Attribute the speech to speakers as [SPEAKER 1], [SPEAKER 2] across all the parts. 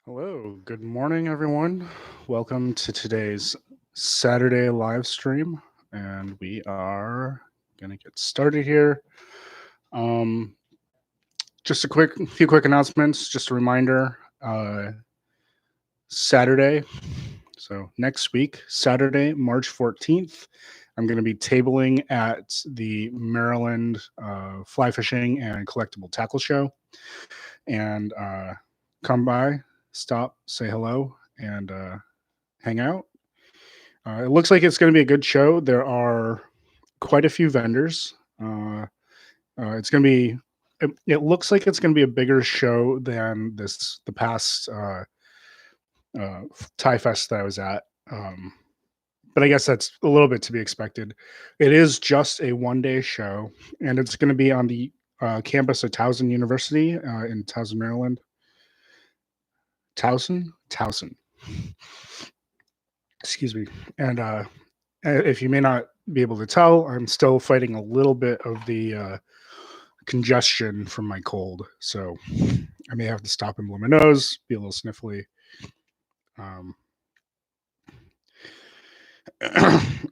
[SPEAKER 1] Hello, good morning, everyone. Welcome to today's Saturday live stream, and we are going to get started here. Um, just few quick announcements. Just a reminder: Saturday, so next week, Saturday, March 14th, I'm going to be tabling at the Maryland Fly Fishing and Collectible Tackle Show, and come by, stop, say hello, and hang out. It looks like it's going to be a good show. There are quite a few vendors. It's going to be. It looks like it's going to be a bigger show than the past Thai Fest that I was at. But I guess that's a little bit to be expected. It is just a 1 day show, and it's going to be on the campus of Towson University in Towson, Maryland. Towson. Excuse me. And if you may not be able to tell, I'm still fighting a little bit of the congestion from my cold. So I may have to stop and blow my nose, be a little sniffly.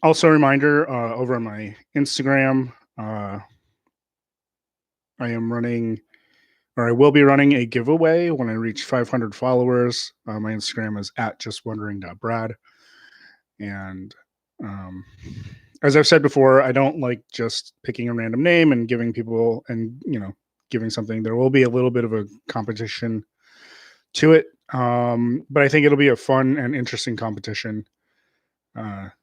[SPEAKER 1] Also, a reminder over on my Instagram, I am running, or I will be running a giveaway when I reach 500 followers. My Instagram is @justwondering.brad. And as I've said before, I don't like just picking a random name and giving people and giving something. There will be a little bit of a competition to it, but I think it'll be a fun and interesting competition, and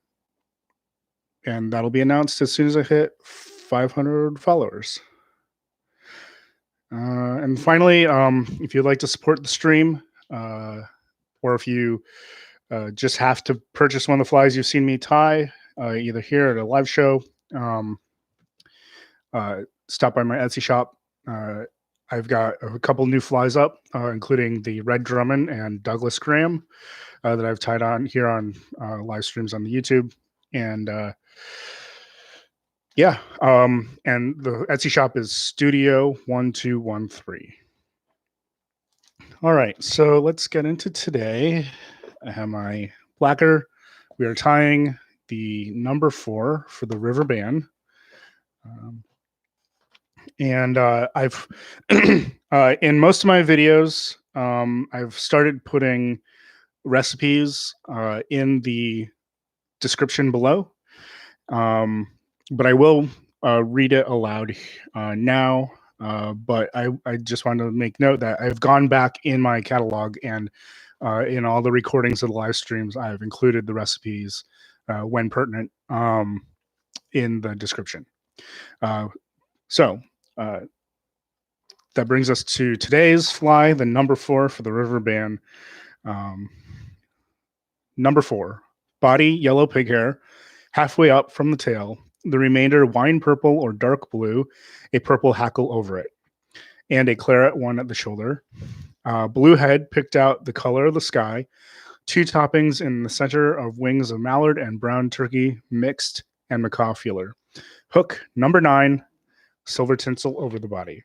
[SPEAKER 1] that'll be announced as soon as I hit 500 followers. And finally, if you'd like to support the stream, or if you just have to purchase one of the flies you've seen me tie, either here at a live show, stop by my Etsy shop. I've got a couple new flies up, including the Red Drummond and Douglas Graham that I've tied on here on live streams on the YouTube. And and the Etsy shop is Studio 1213. All right, so let's get into today. I have my blacker. We are tying the number 4 for the River Bann. And I've in most of my videos, I've started putting recipes in the description below. But I will read it aloud now. But I just wanted to make note that I've gone back in my catalog, and in all the recordings of the live streams, I've included the recipes when pertinent in the description. So that brings us to today's fly, the number 4 for the River Bann. Number 4, body yellow pig hair, halfway up from the tail, the remainder wine purple or dark blue, a purple hackle over it, and a claret one at the shoulder. Blue head picked out the color of the sky, 2 toppings in the center of wings of mallard and brown turkey mixed, and macaw feeler. Hook number 9, silver tinsel over the body.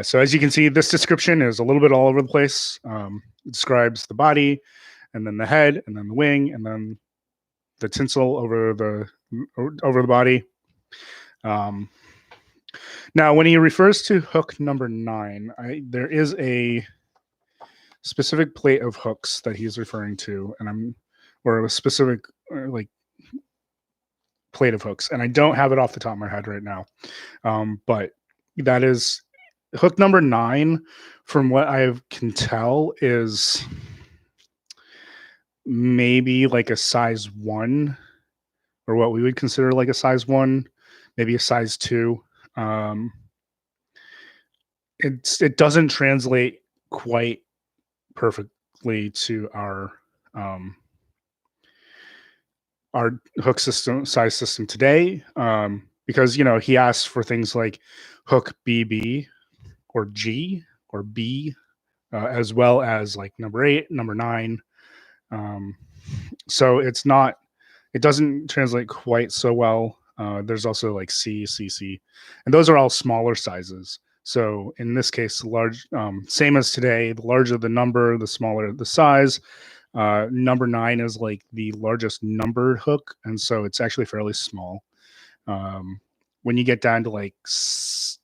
[SPEAKER 1] So as you can see, this description is a little bit all over the place. It describes the body, and then the head, and then the wing, and then the tinsel over the body. Now, when he refers to hook number 9, there is a specific plate of hooks that he's referring to, or a specific plate of hooks, and I don't have it off the top of my head right now. But that is hook number 9. From what I can tell, is maybe like a size 1, or what we would consider like a size 1, maybe a size 2. It doesn't translate quite perfectly to our hook size system today, because he asks for things like hook BB or G or B, as well as like number 8, number 9. So it doesn't translate quite so well. There's also like C, CC, and those are all smaller sizes. So in this case, large, same as today, the larger the number, the smaller the size. Number 9 is like the largest numbered hook, and so it's actually fairly small. When you get down to like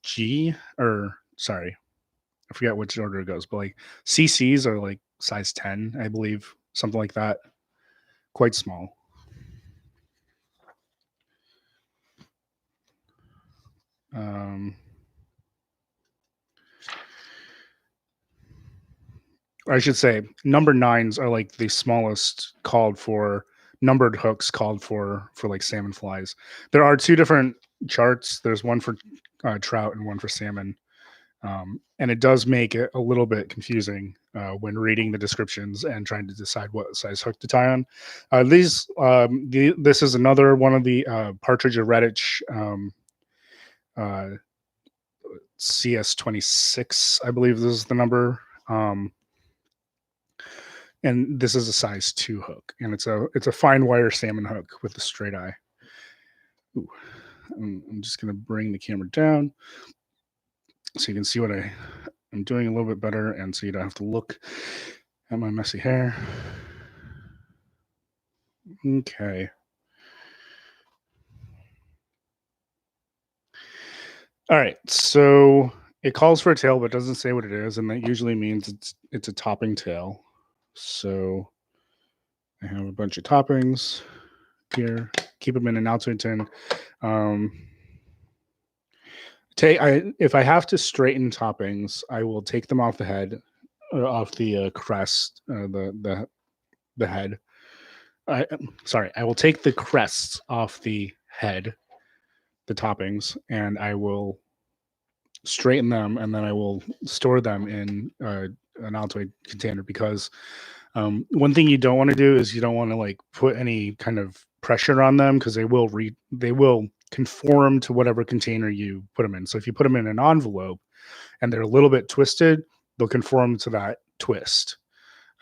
[SPEAKER 1] G, or sorry, I forget which order it goes, but like CCs are like size 10, I believe, something like that. Quite small. I should say number 9s are like the smallest called for numbered hooks called for like salmon flies. There are 2 different charts. There's one for trout and one for salmon. And it does make it a little bit confusing when reading the descriptions and trying to decide what size hook to tie on. This is another one of the Partridge or Redditch CS26, I believe this is the number. And this is a size 2 hook, and it's a fine wire salmon hook with a straight eye. Ooh. I'm just going to bring the camera down so you can see what I'm doing a little bit better, and so you don't have to look at my messy hair. Okay. All right, so it calls for a tail, but doesn't say what it is, and that usually means it's a topping tail. So I have a bunch of toppings here. Keep them in an Altoid tin. If I have to straighten toppings, I will take them off the head, off the crest, the head. I will take the crests off the head, the toppings, and I will straighten them, and then I will store them in an Altoid container, because one thing you don't want to do is you don't want to like put any kind of pressure on them, because they will conform to whatever container you put them in. So if you put them in an envelope and they're a little bit twisted, they'll conform to that twist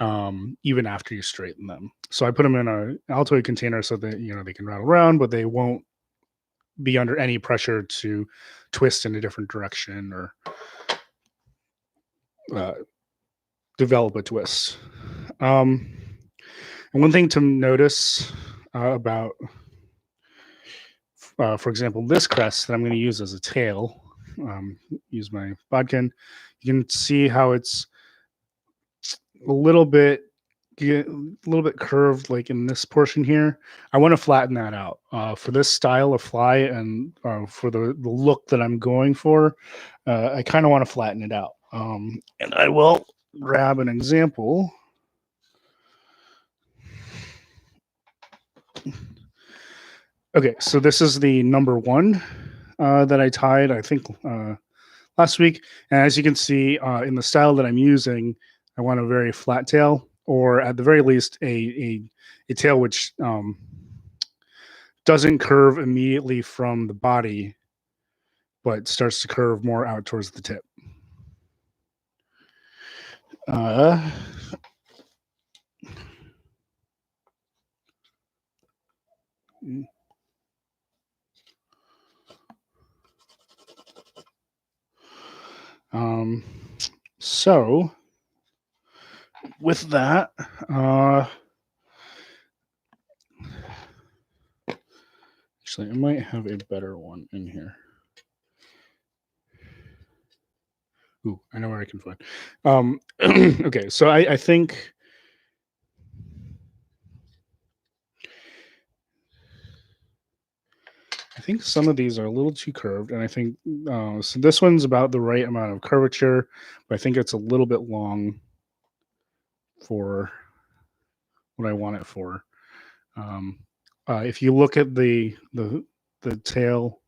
[SPEAKER 1] even after you straighten them. So I put them in an Altoid container so that they can rattle around, but they won't be under any pressure to twist in a different direction or develop a twist. And one thing to notice about, for example, this crest that I'm going to use as a tail, use my bodkin, you can see how it's a little bit curved, like in this portion here. I want to flatten that out for this style of fly, and for the look that I'm going for. I kind of want to flatten it out, and I will grab an example. Okay, so this is the number 1 that I tied, I think, last week. And as you can see, in the style that I'm using, I want a very flat tail, or at the very least, a tail which doesn't curve immediately from the body, but starts to curve more out towards the tip. So with that, actually, I might have a better one in here. Ooh, I know where I can find. Okay, so I think some of these are a little too curved, and I think so this one's about the right amount of curvature, but I think it's a little bit long for what I want it for. If you look at the tail,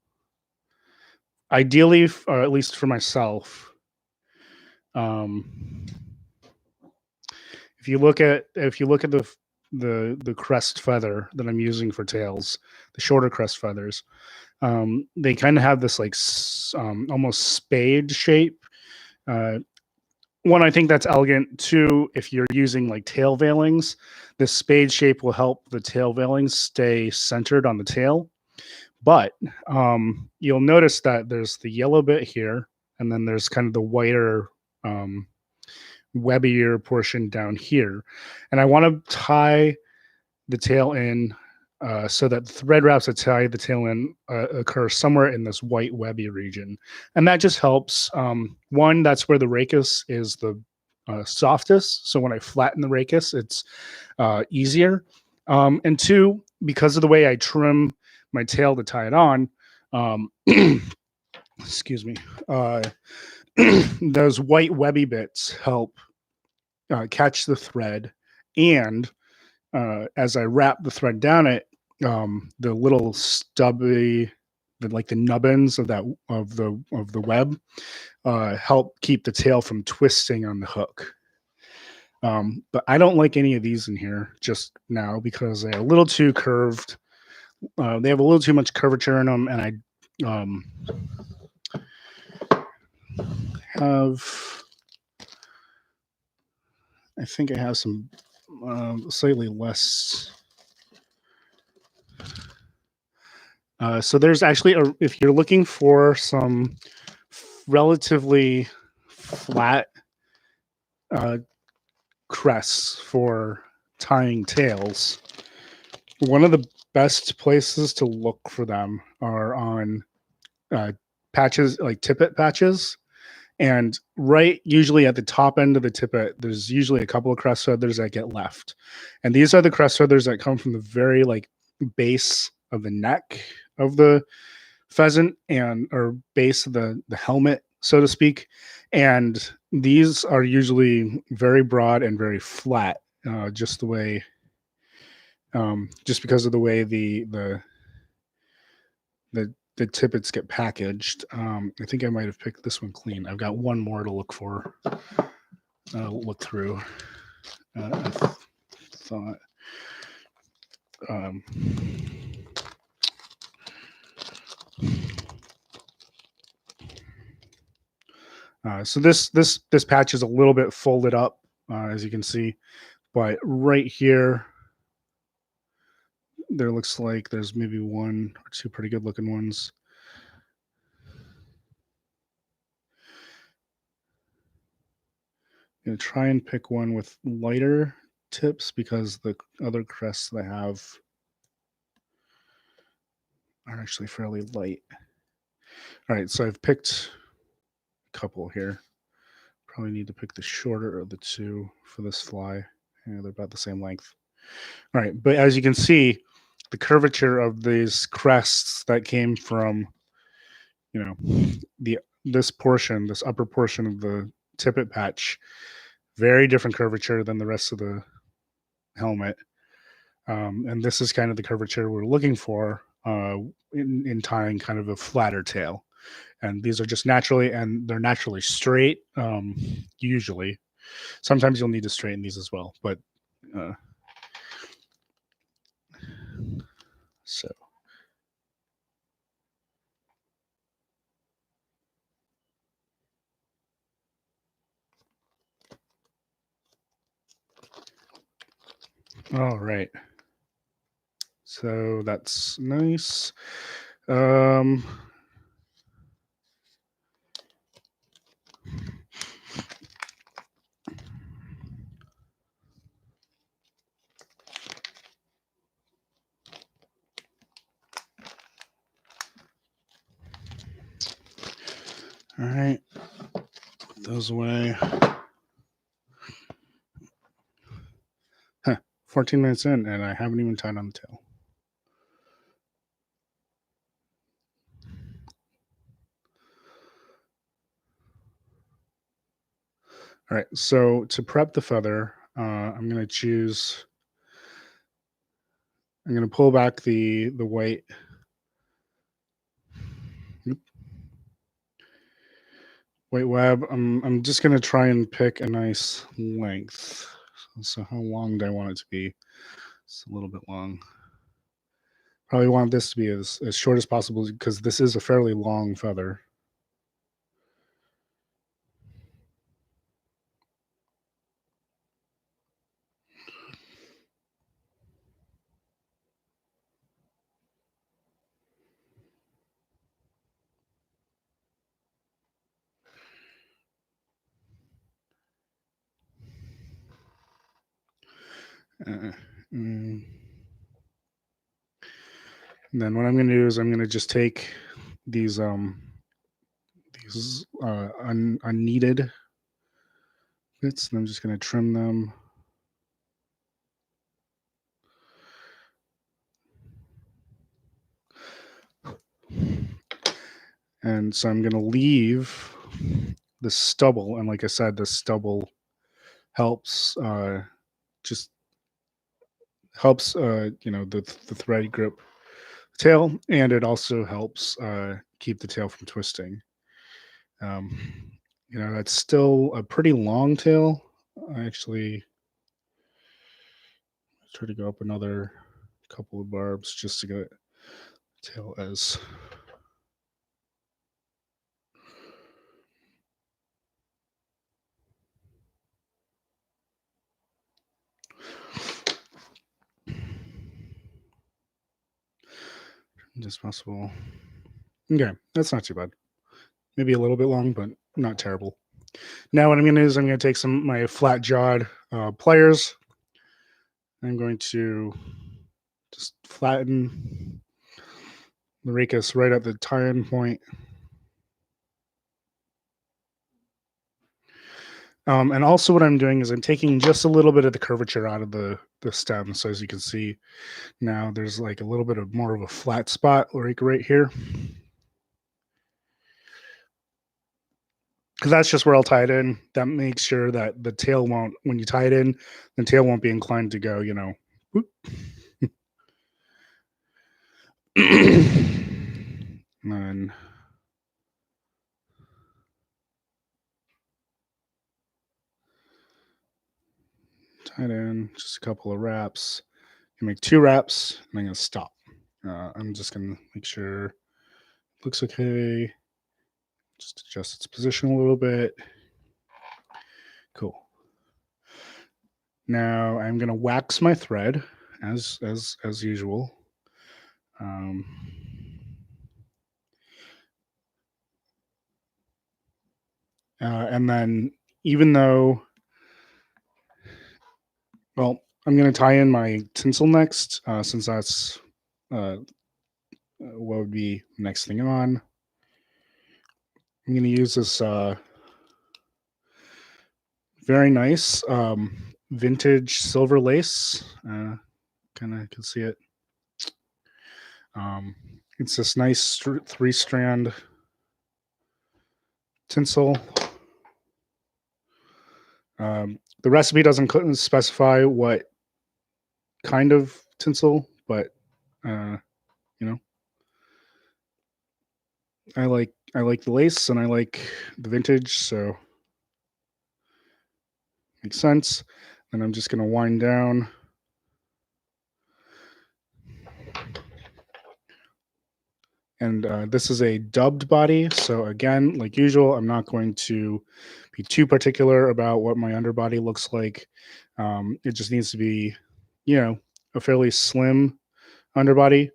[SPEAKER 1] ideally, or at least for myself, if you look at the crest feather that I'm using for tails, the shorter crest feathers, they kind of have this like almost spade shape. One, I think that's elegant. 2, if you're using like tail veilings, this spade shape will help the tail veilings stay centered on the tail. But you'll notice that there's the yellow bit here, and then there's kind of the whiter, webbier portion down here. And I want to tie the tail in so that the thread wraps that tie the tail in occur somewhere in this white webby region. And that just helps. One, that's where the rachis is the softest. So when I flatten the rachis, it's easier. And two, because of the way I trim my tail to tie it on, excuse me, those white webby bits help catch the thread. And as I wrap the thread down it, the little stubby, like the nubbins of the web, help keep the tail from twisting on the hook. But I don't like any of these in here just now because they're a little too curved. They have a little too much curvature in them, and I think I have some slightly less. So there's actually, if you're looking for some relatively flat crests for tying tails, one of the best places to look for them are on patches, like tippet patches. And right usually at the top end of the tippet, there's usually a couple of crest feathers that get left. And these are the crest feathers that come from the very like base of the neck of the pheasant and or base of the helmet, so to speak. And these are usually very broad and very flat, just the way, just because of the way the tippets get packaged. I think I might have picked this one clean. I've got one more to look for, look through. I thought. So this patch is a little bit folded up, as you can see, but right here, there looks like there's maybe one or two pretty good looking ones. I'm gonna try and pick one with lighter tips because the other crests that I have are actually fairly light. All right, so I've picked a couple here. Probably need to pick the shorter of the two for this fly. Yeah, they're about the same length. All right, but as you can see, the curvature of these crests that came from, this upper portion of the tippet patch, very different curvature than the rest of the helmet. And this is kind of the curvature we're looking for in tying kind of a flatter tail. And these are just they're naturally straight, usually. Sometimes you'll need to straighten these as well, but so. All right. So that's nice. All right. Put those away. 14 minutes in, and I haven't even tied on the tail. All right, so to prep the feather, I'm going to pull back the white. White web. I'm just going to try and pick a nice length. So how long do I want it to be? It's a little bit long. Probably want this to be as short as possible because this is a fairly long feather. And then what I'm going to do is I'm going to just take these unneeded bits, and I'm just going to trim them. And so I'm going to leave the stubble, and like I said, the stubble helps just helps the thread grip the tail, and it also helps keep the tail from twisting. That's still a pretty long tail. I actually try to go up another couple of barbs just to get tail as as possible. Okay, that's not too bad. Maybe a little bit long, but not terrible. Now what I'm going to do is I'm going to take some of my flat jawed pliers. I'm going to just flatten the racus right at the tie-in point. And also what I'm doing is I'm taking just a little bit of the curvature out of the stem. So as you can see now, there's like a little bit of more of a flat spot like right here. Because that's just where I'll tie it in. That makes sure that the tail won't, when you tie it in, the tail won't be inclined to go, whoop. And then tie it in, just a couple of wraps. You make 2 wraps, and I'm going to stop. I'm just going to make sure it looks okay. Just adjust its position a little bit. Cool. Now I'm going to wax my thread as usual. And then even though, well, I'm going to tie in my tinsel next, since that's what would be next thing on. I'm going to use this very nice vintage silver lace. Kind of can see it. It's this nice 3-strand tinsel. The recipe doesn't specify what kind of tinsel, but I like the lace and I like the vintage, so makes sense. And I'm just going to wind down. And this is a dubbed body. So again, like usual, I'm not going to be too particular about what my underbody looks like. It just needs to be, a fairly slim underbody.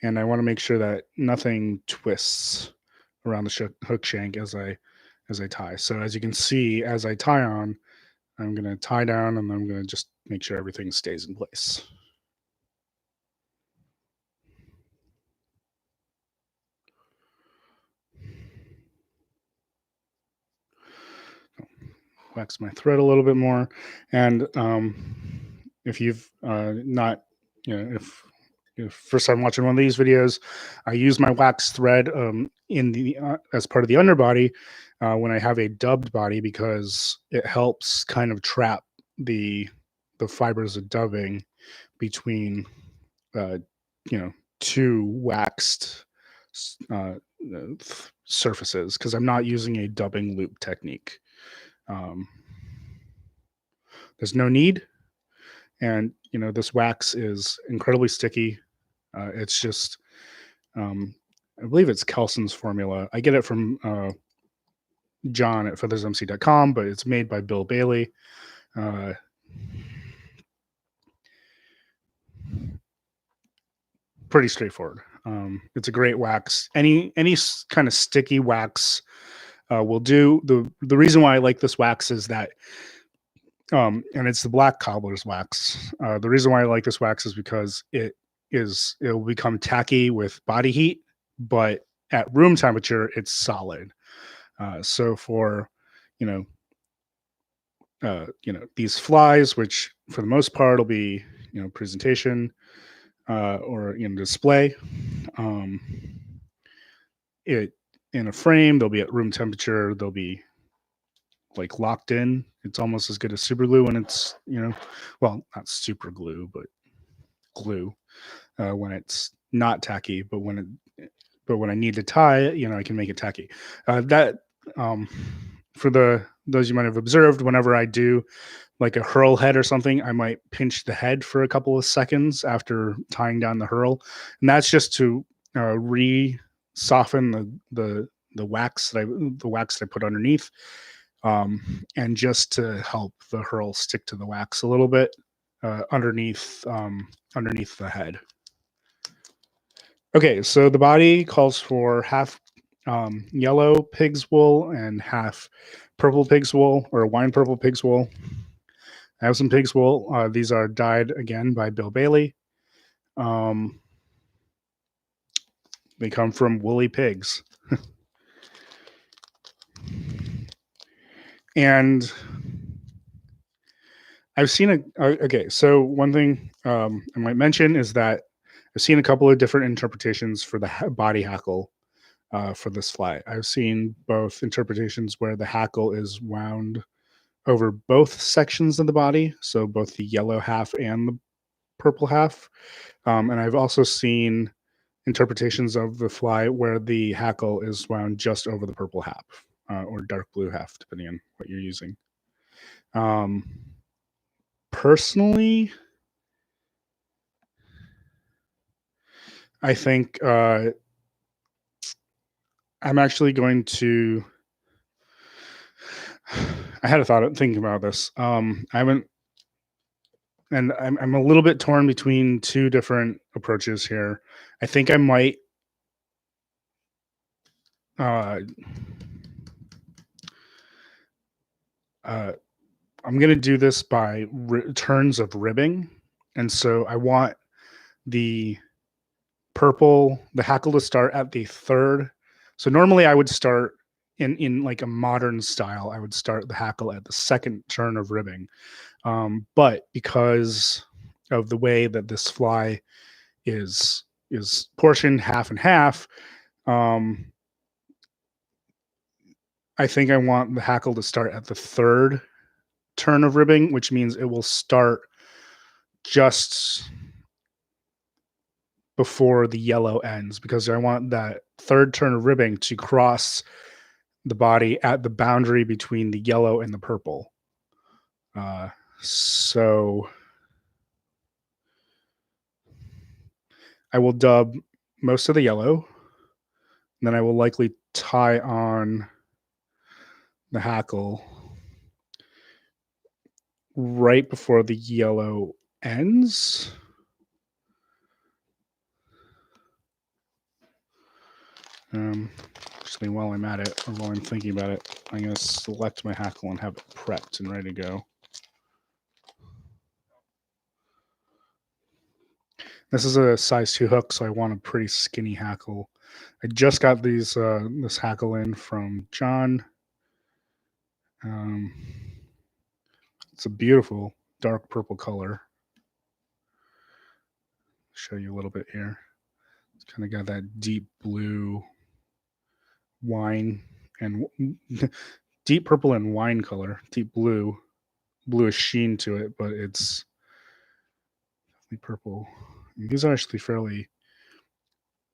[SPEAKER 1] And I want to make sure that nothing twists around the hook shank as I tie. So as you can see, as I tie on, I'm going to tie down and I'm going to just make sure everything stays in place. Wax my thread a little bit more. And if you've not, if first time watching one of these videos, I use my wax thread in the as part of the underbody when I have a dubbed body, because it helps kind of trap the fibers of dubbing between 2 waxed surfaces, because I'm not using a dubbing loop technique. There's no need, and this wax is incredibly sticky. It's just I believe it's Kelson's formula. I get it from John at feathersmc.com, but it's made by Bill Bailey. Pretty straightforward. It's a great wax. Any kind of sticky wax We'll do the reason why I like this wax is that, and it's the black cobbler's wax. The reason why I like this wax is because it'll become tacky with body heat, but at room temperature, it's solid. So for, you know, these flies, which for the most part will be, presentation or display. It in a frame, they'll be at room temperature. They'll be like locked in. It's almost as good as super glue when it's, well, not super glue, but glue when it's not tacky. But when I need to tie it, I can make it tacky. That for those you might have observed, whenever I do like a hurl head or something, I might pinch the head for a couple of seconds after tying down the hurl, and that's just to soften the wax that I put underneath, and just to help the hurl stick to the wax a little bit underneath the head. Okay, so the body calls for half yellow pig's wool and half purple pig's wool, or wine purple pig's wool. I have some pig's wool. These are dyed again by Bill Bailey. They come from woolly pigs. And I've seen okay, so one thing I might mention is that I've seen a couple of different interpretations for the body hackle for this fly. I've seen both interpretations where the hackle is wound over both sections of the body, so both the yellow half and the purple half. And I've also seen interpretations of the fly where the hackle is wound just over the purple half or dark blue half, depending on what you're using. Personally, I think I'm actually going to. I had a thought of thinking about this. I haven't, and I'm a little bit torn between two different approaches here. I think I might. I'm going to do this by turns of ribbing, and so I want the hackle to start at the third. So normally I would start in like a modern style. I would start the hackle at the second turn of ribbing, but because of the way that this fly is portioned half and half, I think I want the hackle to start at the third turn of ribbing, which means it will start just before the yellow ends, because I want that third turn of ribbing to cross the body at the boundary between the yellow and the purple. So I will dub most of the yellow, and then I will likely tie on the hackle right before the yellow ends. Actually, while I'm at it, or while I'm thinking about it, I'm going to select my hackle and have it prepped and ready to go. This is a size 2 hook, so I want a pretty skinny hackle. I just got this hackle in from John. It's a beautiful dark purple color. Show you a little bit here. It's kind of got that deep blue wine and deep purple and wine color, deep bluish sheen to it, but it's definitely purple. And these are actually fairly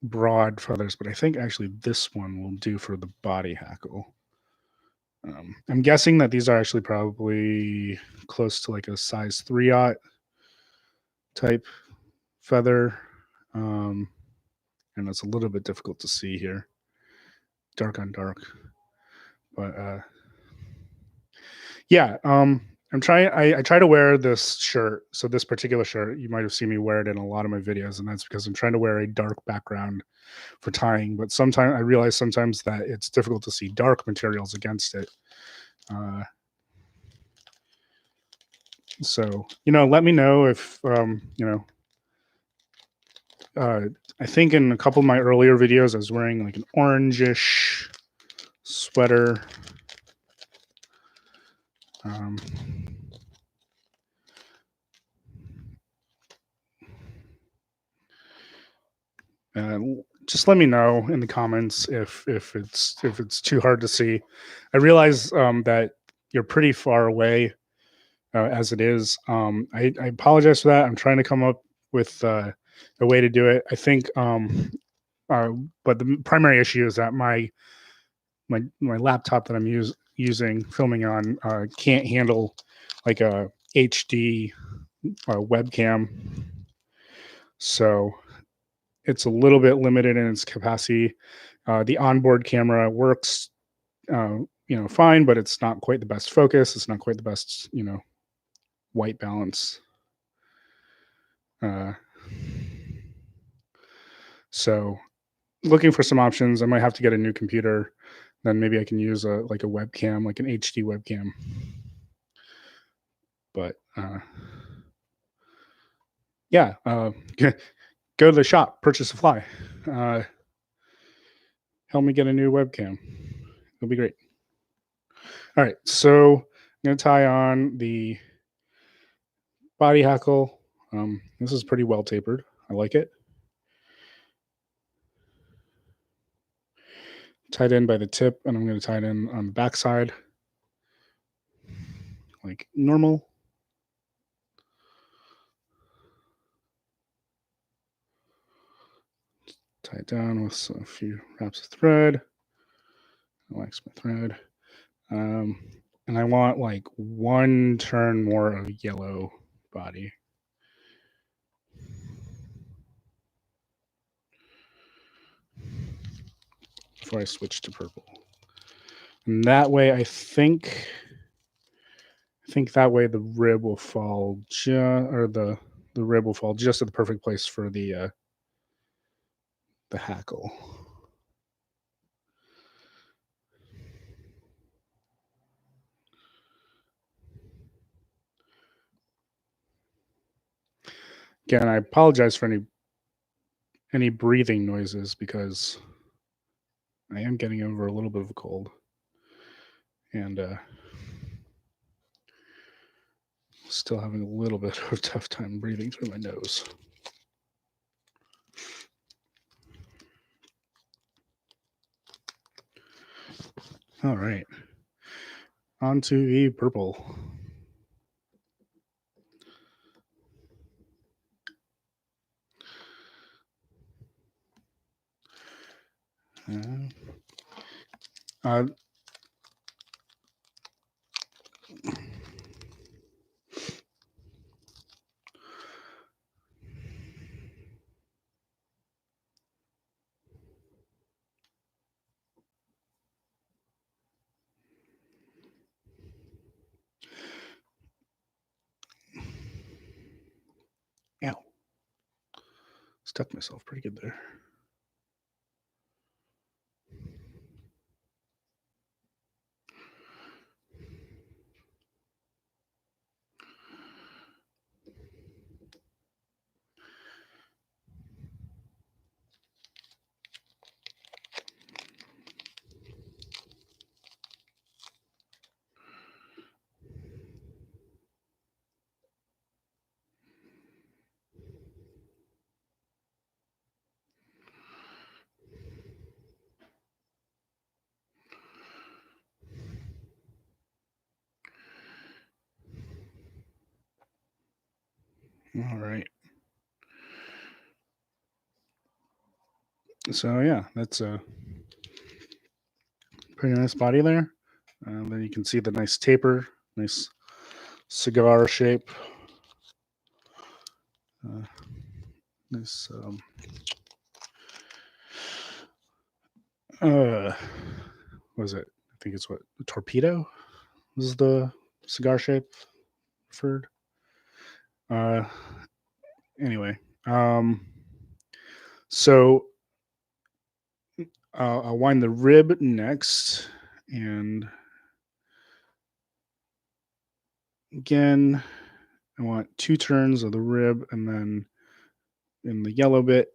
[SPEAKER 1] broad feathers, but I think actually this one will do for the body hackle. I'm guessing that these are actually probably close to like a size 3/0 type feather. And it's a little bit difficult to see here. Dark on dark. But yeah, I'm trying. I try to wear this shirt. So this particular shirt, you might have seen me wear it in a lot of my videos, and that's because I'm trying to wear a dark background for tying. But sometimes I realize sometimes that it's difficult to see dark materials against it. So let me know if I think in a couple of my earlier videos, I was wearing like an orangish sweater. Just let me know in the comments if it's too hard to see. I realize that you're pretty far away as it is. I apologize for that. I'm trying to come up with a way to do it. I think, but the primary issue is that my laptop that I'm using filming on can't handle like a HD webcam, so it's a little bit limited in its capacity. The onboard camera works, fine, but it's not quite the best focus. It's not quite the best, white balance. So looking for some options. I might have to get a new computer. Then maybe I can use a webcam, like an HD webcam. But yeah, go to the shop, purchase a fly. Help me get a new webcam. It'll be great. All right, so I'm going to tie on the body hackle. This is pretty well tapered. I like it. Tied in by the tip, and I'm going to tie it in on the back side like normal. Tie it down with a few wraps of thread. Wax my thread. And I want like one turn more of yellow body. Before I switch to purple. And that way I think that way the rib will fall the rib will fall just at the perfect place for the hackle. Again, I apologize for any breathing noises because I am getting over a little bit of a cold. And still having a little bit of a tough time breathing through my nose. All right. On to the purple. Ow. Stuck myself pretty good there. All right. So yeah, that's a pretty nice body there. Then you can see the nice taper, nice cigar shape. Nice. What is it? I think it's what, a torpedo is the cigar shape. preferred. Anyway, so I'll wind the rib next, and again, I want 2 turns of the rib, and then in the yellow bit,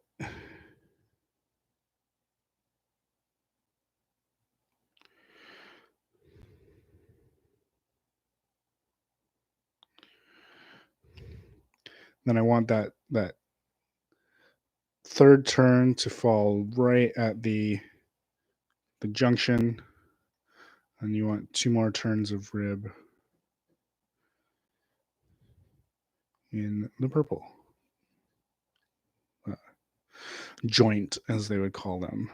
[SPEAKER 1] then I want that third turn to fall right at the junction, and you want 2 more turns of rib in the purple joint, as they would call them.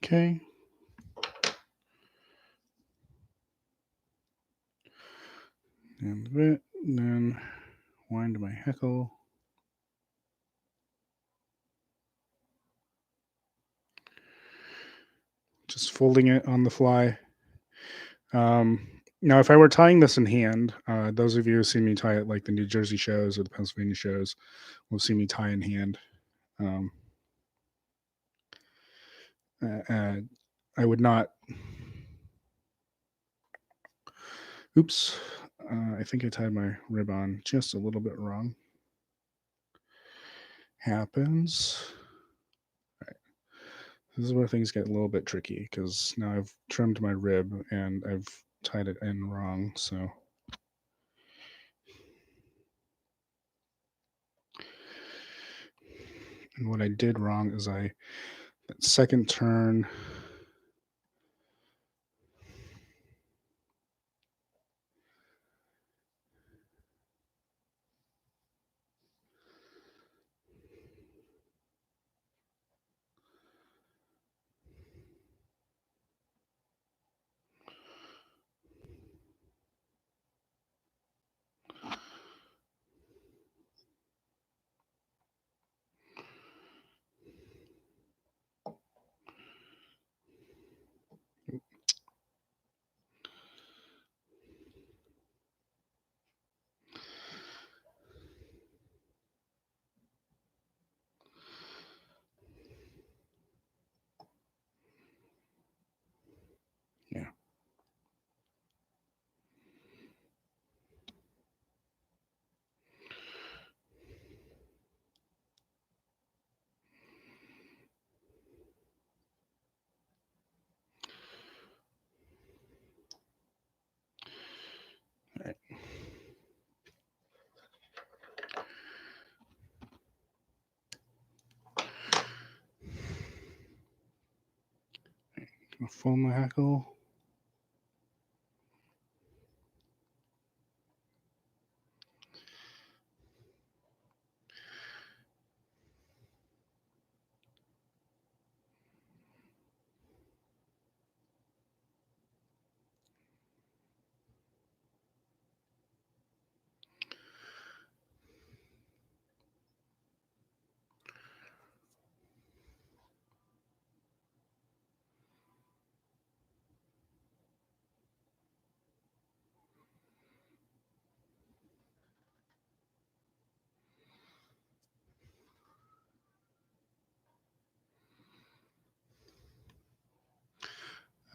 [SPEAKER 1] Okay. And then wind my Hackle. Just folding it on the fly. Now, if I were tying this in hand, those of you who see me tie it like the New Jersey shows or the Pennsylvania shows will see me tie in hand. I would not. Oops. I think I tied my rib on just a little bit wrong. Happens. All right. This is where things get a little bit tricky because now I've trimmed my rib and I've tied it in wrong. So. And what I did wrong is that second turn, yeah. All right. Gonna fold my Hackle.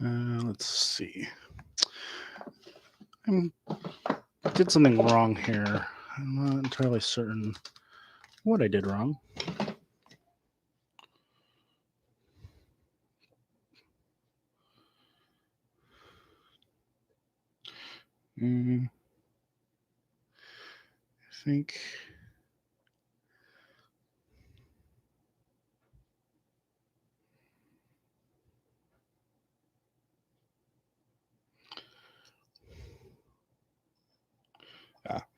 [SPEAKER 1] Let's see. I did something wrong here. I'm not entirely certain what I did wrong. I think.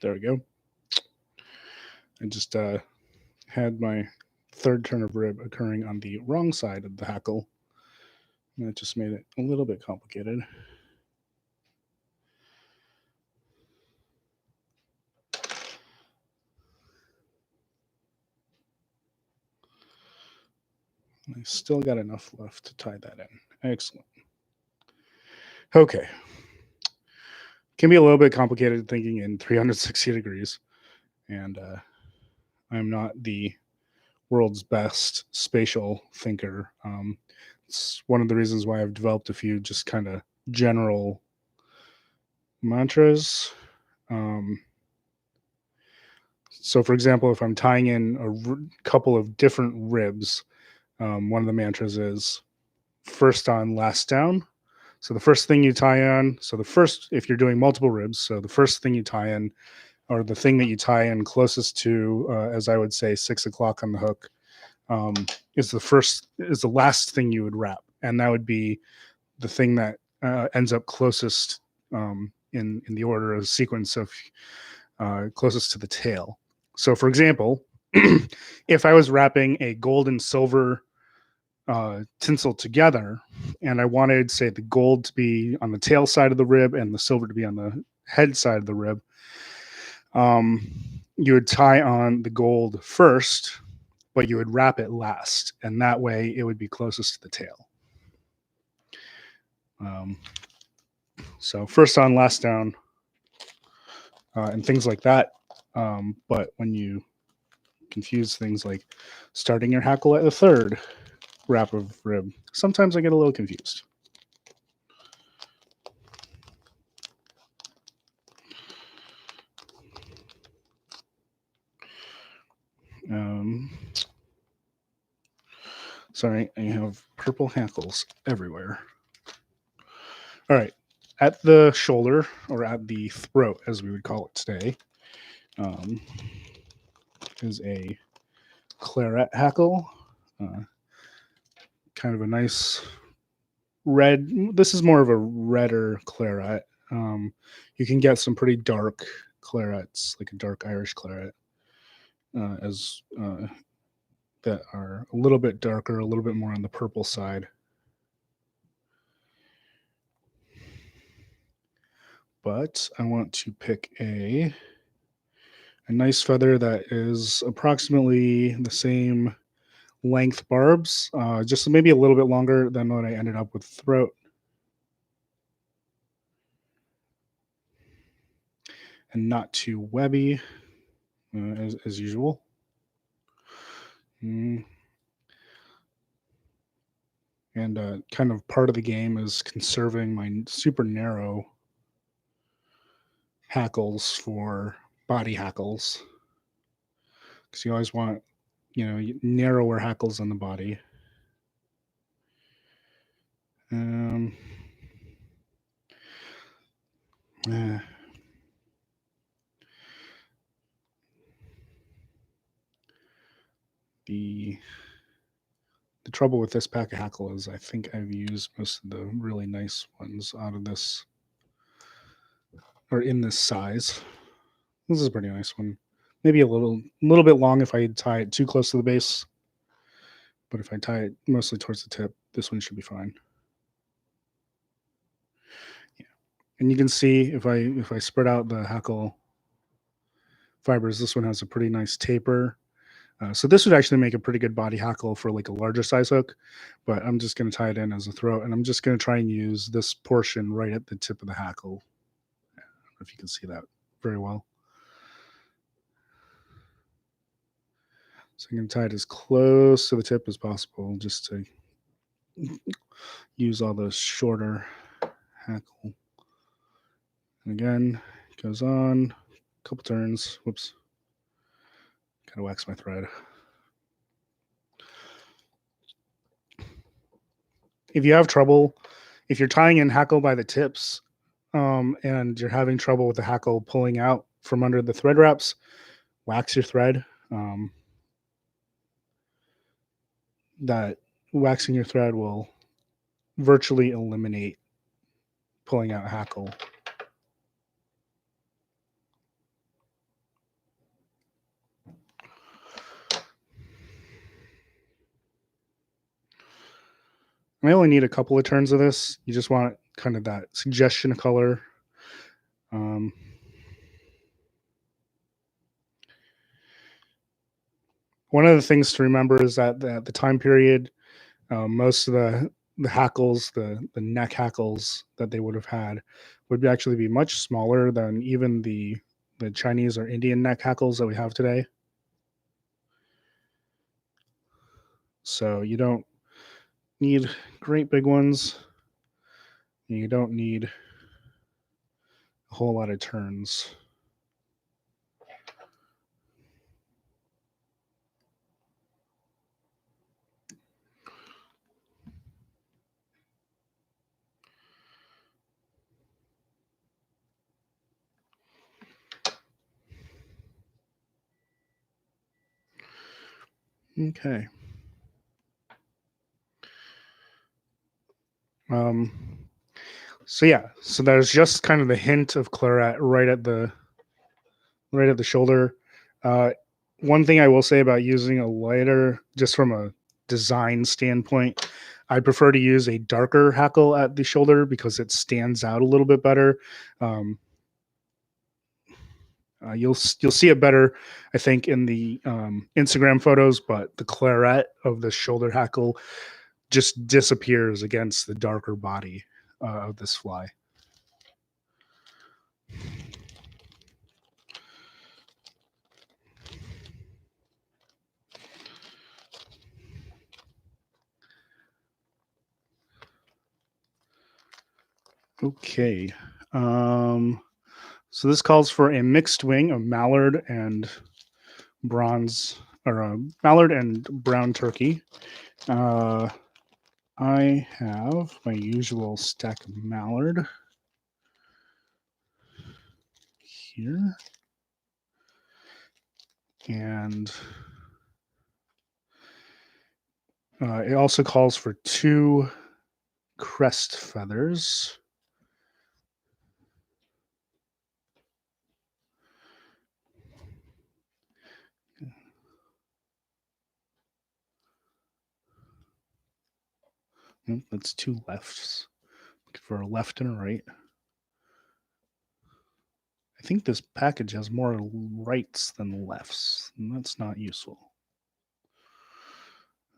[SPEAKER 1] There we go. I just had my third turn of rib occurring on the wrong side of the Hackle. And that just made it a little bit complicated. I still got enough left to tie that in. Excellent. Okay. Can be a little bit complicated thinking in 360 degrees. And I'm not the world's best spatial thinker. It's one of the reasons why I've developed a few just kind of general mantras. So, for example, if I'm tying in a couple of different ribs, one of the mantras is first on, last down. So the first thing you tie on, if you're doing multiple ribs, so the first thing you tie in, or the thing that you tie in closest to, as I would say, 6 o'clock on the hook, is the last thing you would wrap, and that would be the thing that ends up closest in the order of sequence of closest to the tail. So, for example, if I was wrapping a gold and silver tinsel together, and I wanted, say, the gold to be on the tail side of the rib and the silver to be on the head side of the rib, you would tie on the gold first, but you would wrap it last, and that way it would be closest to the tail. So first on, last down, and things like that. But when you confuse things like starting your hackle at the third wrap of rib, sometimes I get a little confused. Sorry, I have purple hackles everywhere. All right, at the shoulder, or at the throat, as we would call it today, is a claret hackle. Kind of a nice red. This is more of a redder claret. You can get some pretty dark clarets, like a dark Irish claret, that are a little bit darker, a little bit more on the purple side. But I want to pick a nice feather that is approximately the same length barbs, just maybe a little bit longer than what I ended up with throat. And not too webby, as usual. And kind of part of the game is conserving my super narrow hackles for body hackles, because you always want, narrower hackles on the body. The trouble with this pack of hackle is I think I've used most of the really nice ones out of this, or in this size. This is a pretty nice one. Maybe a little bit long if I tie it too close to the base, but if I tie it mostly towards the tip, this one should be fine. Yeah, and you can see if I spread out the hackle fibers, this one has a pretty nice taper. So this would actually make a pretty good body hackle for like a larger size hook, but I'm just going to tie it in as a throat, and I'm just going to try and use this portion right at the tip of the hackle. I don't know if you can see that very well. So I'm going to tie it as close to the tip as possible, just to use all the shorter hackle. And again, it goes on a couple turns. Whoops. Gotta wax my thread. If you have trouble, if you're tying in hackle by the tips, and you're having trouble with the hackle pulling out from under the thread wraps, wax your thread. That waxing your thread will virtually eliminate pulling out hackle. I only need a couple of turns of this. You just want kind of that suggestion of color. One of the things to remember is that the time period Most of the hackles, the neck hackles that they would have had, would actually be much smaller than even the Chinese or Indian neck hackles that we have today. So you don't need great big ones. You don't need a whole lot of turns. Okay. So yeah, so there's just kind of the hint of claret right at the shoulder. One thing I will say about using a lighter, just from a design standpoint, I prefer to use a darker hackle at the shoulder because it stands out a little bit better. You'll see it better, I think, in the Instagram photos, but the claret of the shoulder hackle just disappears against the darker body of this fly. Okay. So this calls for a mixed wing of mallard and bronze, or mallard and brown turkey. I have my usual stack of mallard here. And it also calls for 2 crest feathers. That's 2 lefts. Looking for a left and a right. I think this package has more rights than lefts, and that's not useful.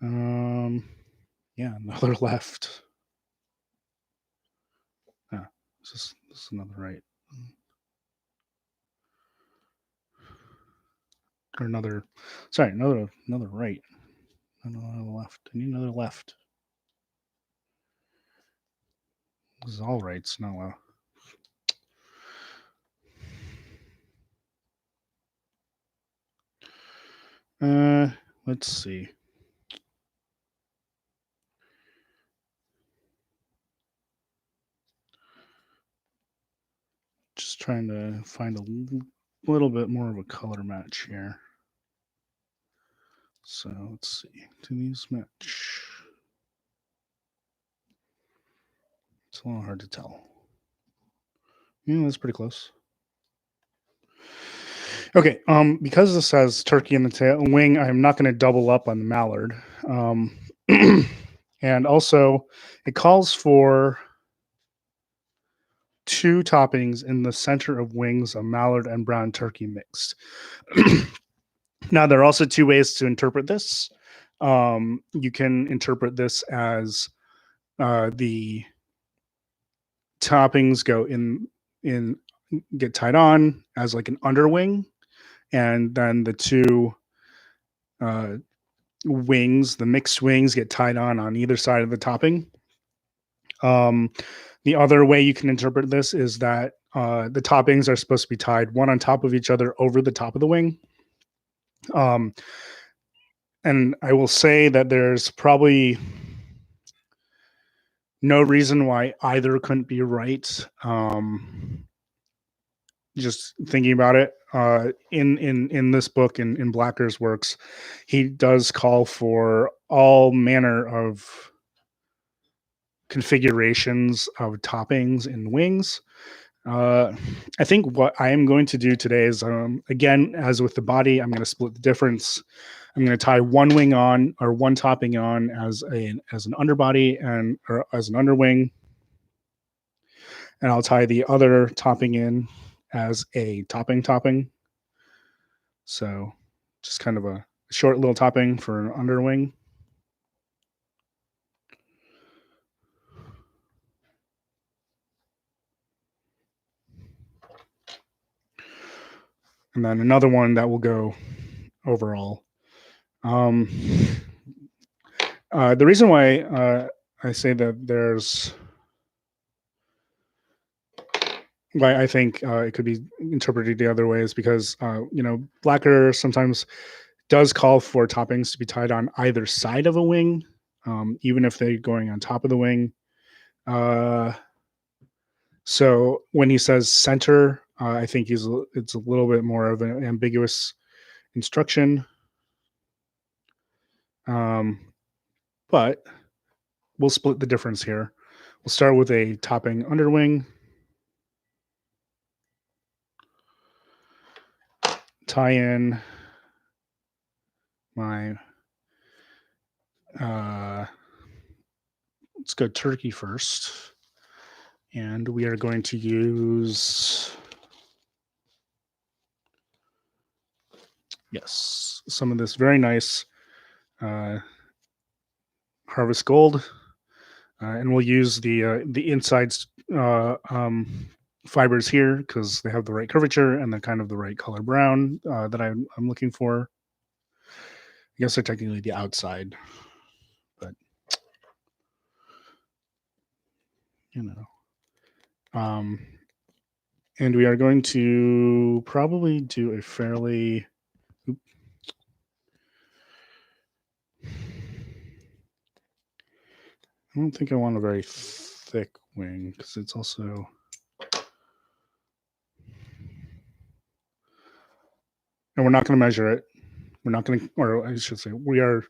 [SPEAKER 1] Yeah, another left. Ah, this is another right. Or another right. Another left. I need another left. This is all rights, not left. Let's see. Just trying to find a little bit more of a color match here. So let's see. Do these match? It's a little hard to tell. Yeah, that's pretty close. Okay, because this has turkey in the tail wing, I'm not going to double up on the mallard. And also, it calls for 2 toppings in the center of wings of mallard and brown turkey mixed. Now, there are also 2 ways to interpret this. You can interpret this as the toppings go in get tied on as like an underwing, and then the 2 wings, the mixed wings, get tied on either side of the topping. The other way you can interpret this is that the toppings are supposed to be tied one on top of each other over the top of the wing. And I will say that there's probably no reason why either couldn't be right. Just thinking about it, in this book, in Blacker's works, he does call for all manner of configurations of toppings and wings. I think what I am going to do today is, again, as with the body, I'm going to split the difference. I'm going to tie one wing on, or one topping on, as an underbody or as an underwing, and I'll tie the other topping in as a topping. So just kind of a short little topping for an underwing. and then another one that will go overall. The reason why I say that why I think it could be interpreted the other way is because blacker sometimes does call for toppings to be tied on either side of a wing, even if they're going on top of the wing. So when he says center, I think it's a little bit more of an ambiguous instruction. But we'll split the difference here. We'll start with a topping underwing. Tie in my let's go turkey first. And we are going to use some of this very nice Harvest Gold. And we'll use the inside fibers here because they have the right curvature and the kind of the right color brown that I'm looking for. I guess they're technically the outside, but and we are going to probably do a fairly I don't think I want a very thick wing because it's also and we're not going to measure it. We're not going to, or I should say, we're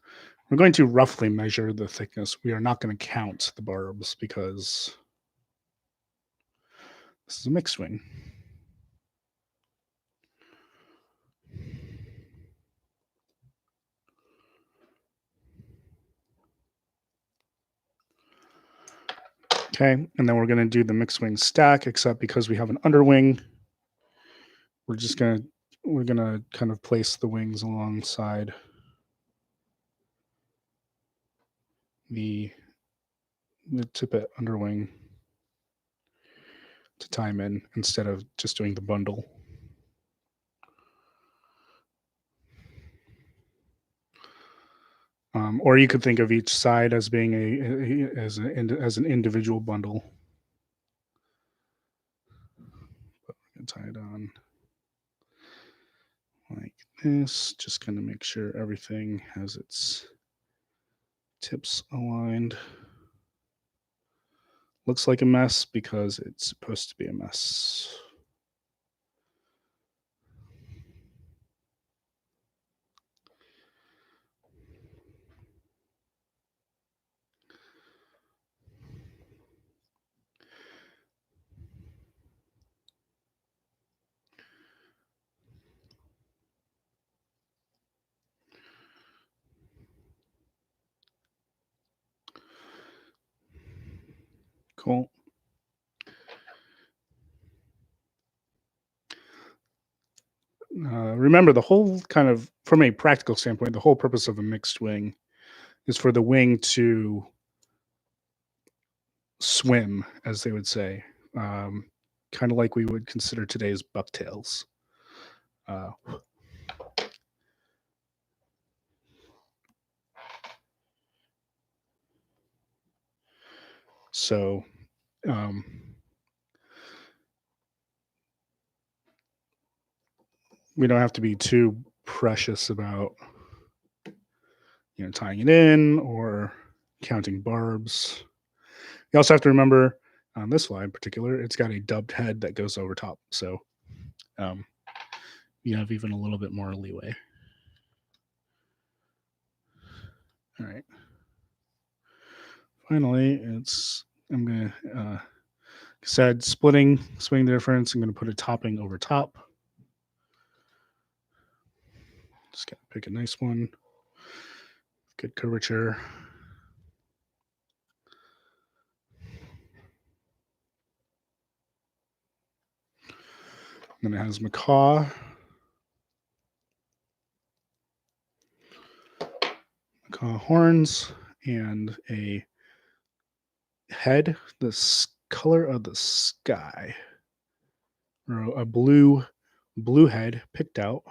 [SPEAKER 1] going to roughly measure the thickness. We are not going to count the barbs because this is a mixed wing. Okay, and then we're going to do the mixed wing stack, except because we have an underwing, we're going to kind of place the wings alongside the tippet underwing to tie them in instead of just doing the bundle. Or you could think of each side as being as an individual bundle. But we're gonna tie it on like this, just kind of make sure everything has its tips aligned. Looks like a mess because it's supposed to be a mess. Cool. Remember, the whole kind of, from a practical standpoint, the whole purpose of a mixed wing is for the wing to swim, as they would say, kind of like we would consider today's bucktails. So we don't have to be too precious about tying it in or counting barbs. You also have to remember on this fly in particular, it's got a dubbed head that goes over top, so you have even a little bit more leeway. All right. Finally, I'm gonna said splitting the difference. I'm gonna put a topping over top. Just gotta pick a nice one. Good curvature. Then it has macaw. Macaw horns and a head, the color of the sky, or a blue blue head picked out.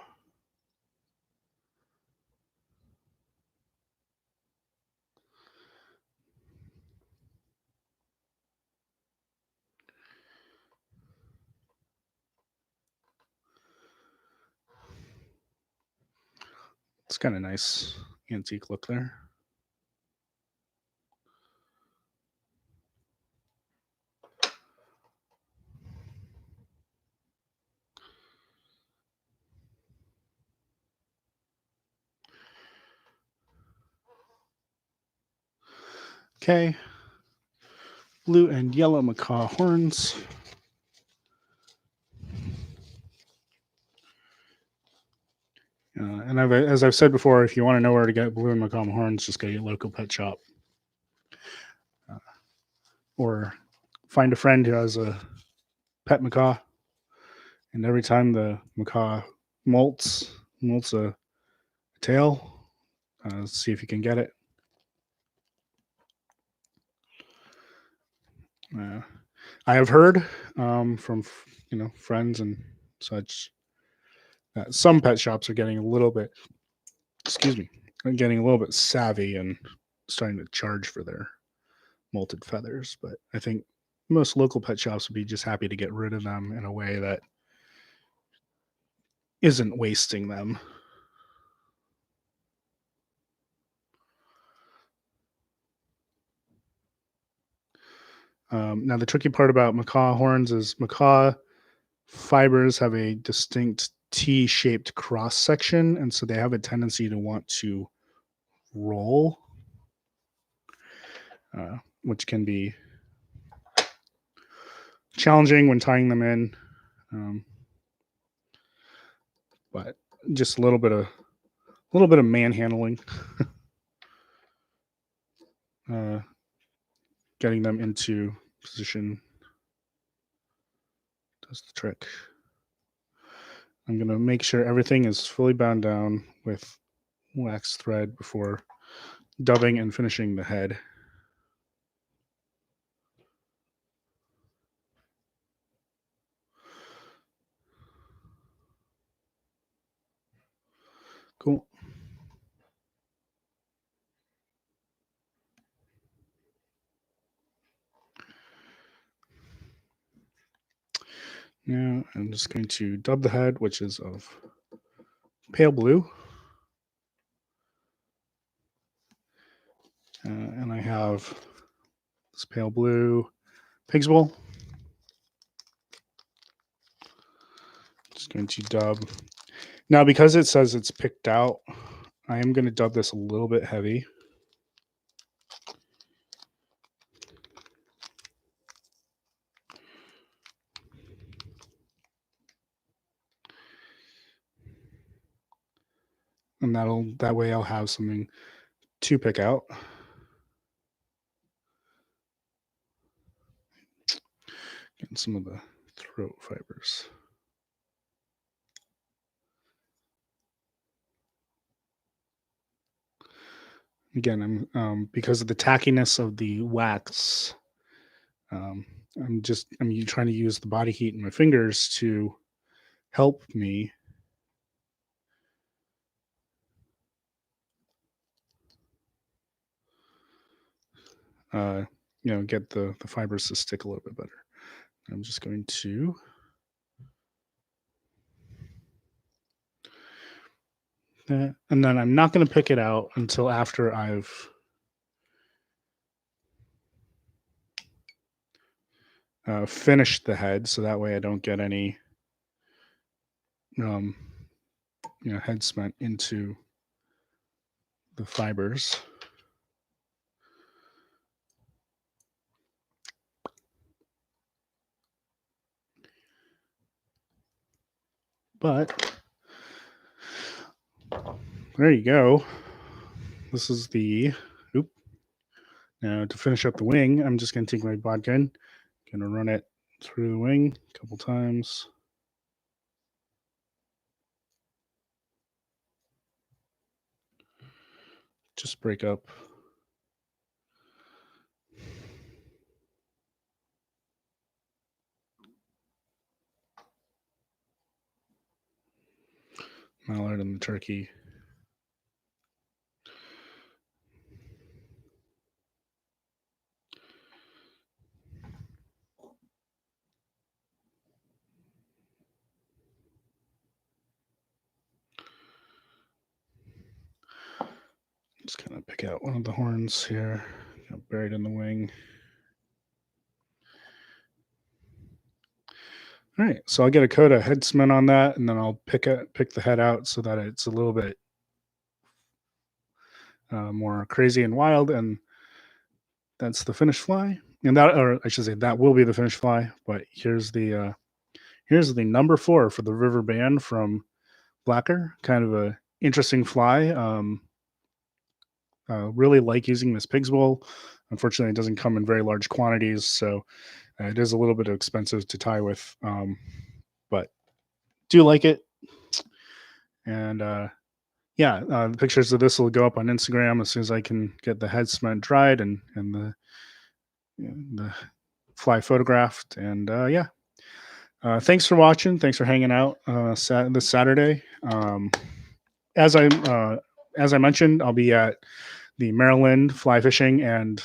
[SPEAKER 1] It's kind of nice antique look there. Okay. Blue and yellow macaw horns. And as I've said before, if you want to know where to get blue and macaw horns, just go to your local pet shop. Or find a friend who has a pet macaw. And every time the macaw molts a tail, see if you can get it. I have heard from friends and such that some pet shops are getting a little bit, getting a little bit savvy and starting to charge for their molted feathers. But I think most local pet shops would be just happy to get rid of them in a way that isn't wasting them. Now, the tricky part about macaw horns is macaw fibers have a distinct T-shaped cross section, and so they have a tendency to want to roll, which can be challenging when tying them in. But just a little bit of manhandling, getting them into position does the trick. I'm going to make sure everything is fully bound down with wax thread before dubbing and finishing the head. Cool. Now I'm just going to dub the head, which is of pale blue. And I have this pale blue pig's wool. Just going to dub. Now, because it says it's picked out, I am going to dub this a little bit heavy. And that way I'll have something to pick out. Getting some of the throat fibers. Again, I'm because of the tackiness of the wax, I'm trying to use the body heat in my fingers to help me get the fibers to stick a little bit better. I'm just going to and then I'm not going to pick it out until after I've finished the head, so that way I don't get any head cement into the fibers. But there you go. This is the Now to finish up the wing, I'm just going to take my bodkin, going to run it through the wing a couple times. Just break up turkey. Just kind of pick out one of the horns here, buried in the wing. All right, so I'll get a coat of head cement on that, and then I'll pick the head out so that it's a little bit more crazy and wild, and that's the finished fly. And that, or I should say, that will be the finished fly. But here's the number 4 for the River Bann from Blacker. Kind of a interesting fly. Really like using this pig's wool. Unfortunately, it doesn't come in very large quantities, so it is a little bit expensive to tie with. But do like it. And the pictures of this will go up on Instagram as soon as I can get the head cement dried and the fly photographed. And thanks for watching. Thanks for hanging out this Saturday. As I mentioned, I'll be at the Maryland Fly Fishing and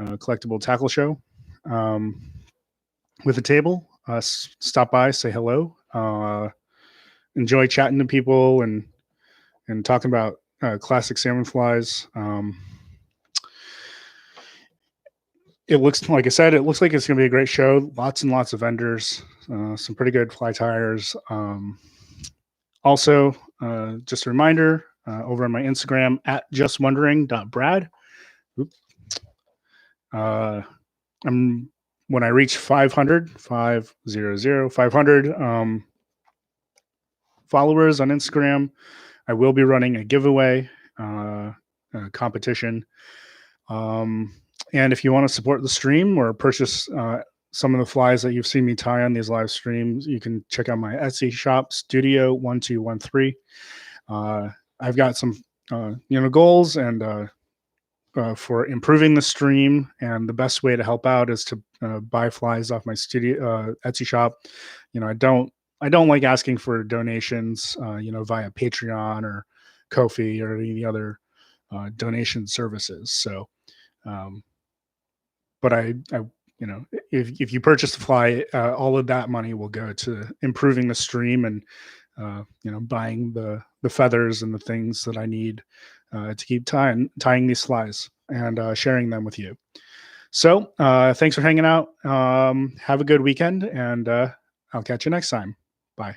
[SPEAKER 1] Collectible Tackle Show with a table. Stop by, say hello, enjoy chatting to people and talking about classic salmon flies. It looks, like I said, it looks like it's going to be a great show. Lots and lots of vendors, some pretty good fly tires. Also, just a reminder, over on my Instagram at justwondering.brad. When I reach 500 followers on Instagram, I will be running a giveaway competition. And if you want to support the stream or purchase some of the flies that you've seen me tie on these live streams, you can check out my Etsy shop, Studio 1213. I've got some goals and for improving the stream, and the best way to help out is to buy flies off my studio Etsy shop. I don't like asking for donations via Patreon or Ko-fi or any other donation services. So but I if you purchase the fly, all of that money will go to improving the stream and buying the feathers and the things that I need to keep tying these flies and sharing them with you. So thanks for hanging out. Have a good weekend, and I'll catch you next time. Bye.